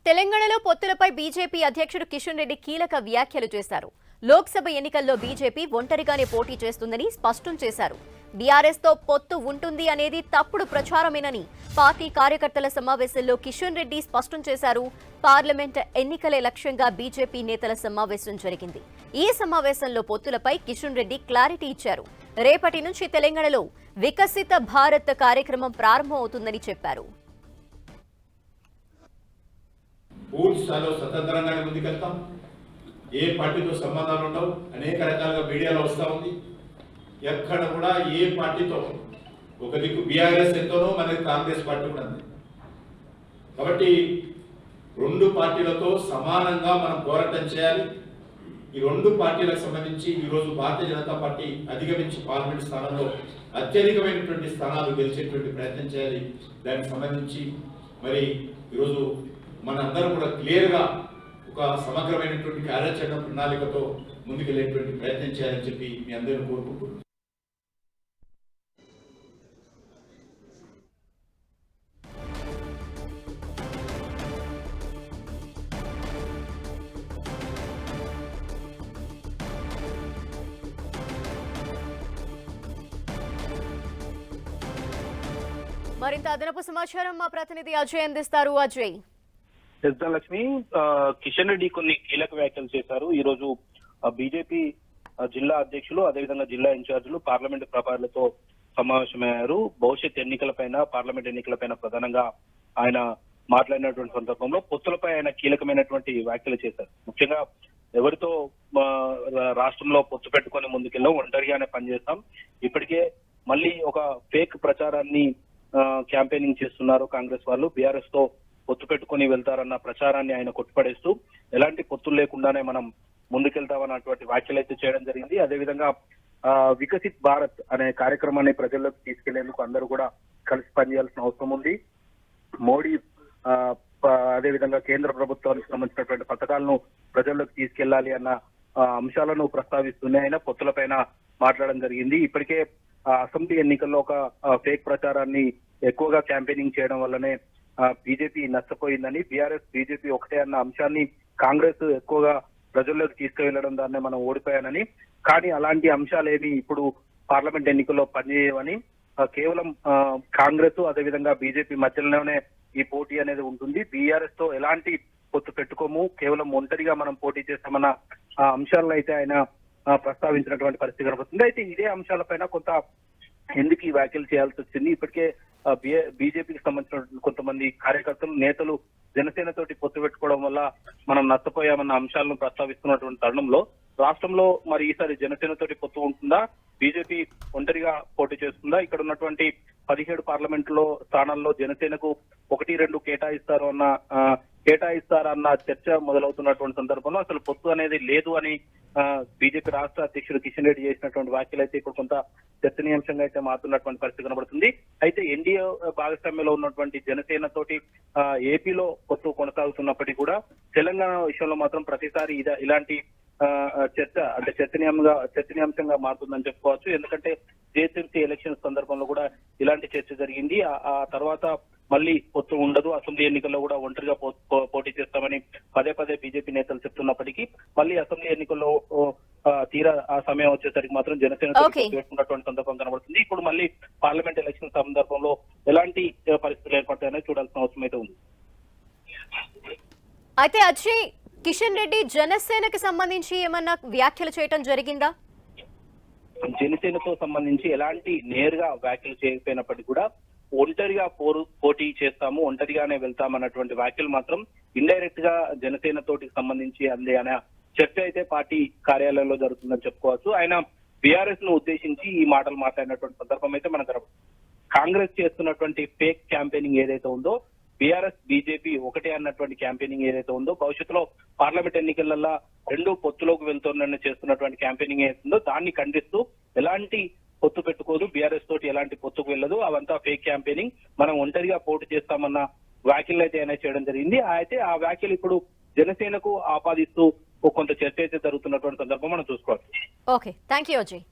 తెలంగాణలో పొత్తులపై బీజేపీ అధ్యక్షుడు కిషన్ రెడ్డి కీలక వ్యాఖ్యలు చేశారు. లోక్సభ ఎన్నికల్లో బీజేపీ ఒంటరిగానే పోటీ చేస్తుందని స్పష్టం చేశారు. బీఆర్ఎస్ తో పొత్తు ఉంటుంది అనేది తప్పుడు ప్రచారమేనని పార్టీ కార్యకర్తల సమావేశంలో కిషన్ రెడ్డి స్పష్టం చేశారు. పార్లమెంట్ ఎన్నికలే లక్ష్యంగా బీజేపీ నేతల సమావేశం జరిగింది. ఈ సమావేశంలో పొత్తులపై కిషన్ రెడ్డి క్లారిటీ ఇచ్చారు. రేపటి నుంచి తెలంగాణలో వికసిత భారత్ కార్యక్రమం ప్రారంభమవుతుందని చెప్పారు. పూర్తి స్థాయిలో స్వతంత్రంగానే ముందుకెళ్తాం. ఏ పార్టీతో సంబంధాలు ఉండవు. అనేక రకాలుగా మీడియాలో వస్తూ ఉంది. ఎక్కడ కూడా ఏ పార్టీతో ఒక దిక్కు బీఆర్ఎస్ ఎంతోనో మనకి కాంగ్రెస్ పార్టీ కూడా ఉంది. కాబట్టి రెండు పార్టీలతో సమానంగా మనం పోరాటం చేయాలి. ఈ రెండు పార్టీలకు సంబంధించి ఈరోజు భారతీయ జనతా పార్టీ అధిగమించి పార్లమెంట్ స్థానంలో అత్యధికమైనటువంటి స్థానాలు గెలిచేటువంటి ప్రయత్నం చేయాలి. దానికి సంబంధించి మరి ఈరోజు మనందరం కూడా క్లియర్గా ఒక సమగ్రమైనటువంటి కార్యాచరణ ప్రణాళికతో ముందుకెళ్లేటువంటి ప్రయత్నం చేయాలని చెప్పి మీ అందరూ కోరుకుంటున్నాను. మరింత అదనపు సమాచారం మా ప్రతినిధి అజయ్ అందిస్తారు. అజయ్, లక్ష్మి, కిషన్ రెడ్డి కొన్ని కీలక వ్యాఖ్యలు చేశారు. ఈ రోజు బీజేపీ జిల్లా అధ్యక్షులు అదేవిధంగా జిల్లా ఇన్ఛార్జీలు పార్లమెంటు ప్రభారులతో సమావేశమయ్యారు. భవిష్యత్ ఎన్నికలపైన పార్లమెంట్ ఎన్నికలపైన ప్రధానంగా ఆయన మాట్లాడినటువంటి సందర్భంలో పొత్తులపై ఆయన కీలకమైనటువంటి వ్యాఖ్యలు చేశారు. ముఖ్యంగా ఎవరితో రాష్ట్రంలో పొత్తు పెట్టుకొని ముందుకెళ్ళాం, ఒంటరిగానే పనిచేస్తాం. ఇప్పటికే మళ్ళీ ఒక ఫేక్ ప్రచారాన్ని క్యాంపెయినింగ్ చేస్తున్నారు కాంగ్రెస్ వాళ్ళు. బీఆర్ఎస్ తో పొత్తు పెట్టుకుని వెళ్తారన్న ప్రచారాన్ని ఆయన కొట్టిపడేస్తూ ఎలాంటి పొత్తులు లేకుండానే మనం ముందుకెళ్తామన్నటువంటి వ్యాఖ్యలు అయితే చేయడం జరిగింది. అదేవిధంగా వికసిత్ భారత్ అనే కార్యక్రమాన్ని ప్రజల్లోకి తీసుకెళ్లేందుకు అందరూ కూడా కలిసి పనిచేయాల్సిన అవసరం ఉంది. మోడీ అదేవిధంగా కేంద్ర ప్రభుత్వానికి సంబంధించినటువంటి పథకాలను ప్రజల్లోకి తీసుకెళ్లాలి అన్న అంశాలను ప్రస్తావిస్తూనే ఆయన పొత్తులపైన మాట్లాడడం జరిగింది. ఇప్పటికే అసెంబ్లీ ఎన్నికల్లో ఒక ఫేక్ ప్రచారాన్ని ఎక్కువగా క్యాంపెయినింగ్ చేయడం వల్లనే బీజేపీ నష్టపోయిందని, బీఆర్ఎస్ బీజేపీ ఒకటే అన్న అంశాన్ని కాంగ్రెస్ ఎక్కువగా ప్రజల్లోకి తీసుకువెళ్లడం దాన్ని మనం ఓడిపోయానని, కానీ అలాంటి అంశాలేమి ఇప్పుడు పార్లమెంట్ ఎన్నికల్లో పనిచేయవని, కేవలం కాంగ్రెస్ అదేవిధంగా బీజేపీ మధ్యలోనే ఈ పోటీ అనేది ఉంటుంది. బీఆర్ఎస్ తో ఎలాంటి పొత్తు పెట్టుకోము, కేవలం ఒంటరిగా మనం పోటీ చేస్తామన్న అంశాలను అయితే ఆయన ప్రస్తావించినటువంటి పరిస్థితి కనబడుతుంది. అయితే ఇదే అంశాలపైన కొంత ఎందుకు ఈ వ్యాఖ్యలు చేయాల్సి వచ్చింది? ఇప్పటికే బీజేపీకి సంబంధించిన కొంతమంది కార్యకర్తలు నేతలు జనసేన తోటి పొత్తు పెట్టుకోవడం వల్ల మనం నష్టపోయామన్న అంశాలను ప్రస్తావిస్తున్నటువంటి తరుణంలో రాష్ట్రంలో మరి ఈసారి జనసేన తోటి పొత్తు ఉంటుందా, బీజేపీ ఒంటరిగా పోటీ చేస్తుందా, ఇక్కడ ఉన్నటువంటి 17 పార్లమెంట్లో స్థానాల్లో జనసేనకు 1-2 కేటాయిస్తారన్న చర్చ మొదలవుతున్నటువంటి సందర్భంలో అసలు పొత్తు అనేది లేదు అని బీజేపీ రాష్ట్ర అధ్యక్షుడు కిషన్ రెడ్డి చేసినటువంటి వ్యాఖ్యలు అయితే ఇప్పుడు కొంత చర్చనీయాంశంగా అయితే మారుతున్నటువంటి పరిస్థితి కనబడుతుంది. అయితే ఎన్డీఏ భాగస్వామ్యంలో ఉన్నటువంటి జనసేన తోటి ఏపీలో పొత్తు కొనసాగుతున్నప్పటికీ కూడా తెలంగాణ విషయంలో మాత్రం ప్రతిసారి ఇలాంటి చర్చ అంటే చర్చనీయాంశంగా మారుతుందని చెప్పుకోవచ్చు. ఎందుకంటే జేఎస్ఎంసీ ఎలక్షన్స్ సందర్భంలో కూడా ఇలాంటి చర్చ జరిగింది. ఆ తర్వాత మళ్ళీ పొత్తు ఉండదు, అసెంబ్లీ ఎన్నికల్లో కూడా ఒంటరిగా పోటీ చేస్తామని పదే బీజేపీ నేతలు చెప్తున్నప్పటికీ మళ్ళీ అసెంబ్లీ ఎన్నికల్లో తీరా ఆ సమయం వచ్చేసరికి మాత్రం జనసేన పెట్టుకున్నటువంటి సందర్భం కనబడుతుంది. ఇప్పుడు మళ్ళీ పార్లమెంట్ ఎలక్షన్ సందర్భంలో ఎలాంటి పరిస్థితులు ఏర్పడతాయని చూడాల్సిన అవసరం అయితే ఉంది. అయితే అజయ్, కిషన్ రెడ్డి జనసేనకి సంబంధించి ఏమన్నా వ్యాఖ్యలు చేయడం జరిగిందా? జనసేనతో సంబంధించి ఎలాంటి నేరుగా వ్యాఖ్యలు చేయకపోయినప్పటికీ కూడా ఒంటరిగా పోటీ చేస్తాము, ఒంటరిగానే వెళ్తామన్నటువంటి వ్యాఖ్యలు మాత్రం ఇండైరెక్ట్ గా జనసేన తోటి సంబంధించి అందే అనే చర్చ అయితే పార్టీ కార్యాలయంలో జరుగుతుందని చెప్పుకోవచ్చు. ఆయన బీఆర్ఎస్ ను ఉద్దేశించి ఈ మాటలు మాట్లాడినటువంటి సందర్భం అయితే మనకు కాంగ్రెస్ చేస్తున్నటువంటి ఫేక్ క్యాంపెయినింగ్ ఏదైతే ఉందో, బీఆర్ఎస్ బీజేపీ ఒకటే అన్నటువంటి క్యాంపెయినింగ్ ఏదైతే ఉందో, భవిష్యత్తులో పార్లమెంట్ ఎన్నికలలో రెండు పొత్తులోకి వెళ్తుందని చేస్తున్నటువంటి క్యాంపెయినింగ్ ఏదైతుందో దాన్ని ఖండిస్తూ ఎలాంటి పొత్తు పెట్టుకోదు, బీఆర్ఎస్ తోటి ఎలాంటి పొత్తుకు వెళ్ళదు, అవంతా ఫేక్ క్యాంపెయినింగ్, మనం ఒంటరిగా పోటీ చేస్తామన్న వ్యాఖ్యలు అయితే ఆయన చేయడం జరిగింది. అయితే ఆ వ్యాఖ్యలు ఇప్పుడు జనసేనకు ఆపాదిస్తూ కొంత చర్చ అయితే జరుగుతున్నటువంటి సందర్భం మనం చూసుకోవాలి. Okay, thank you Ajay.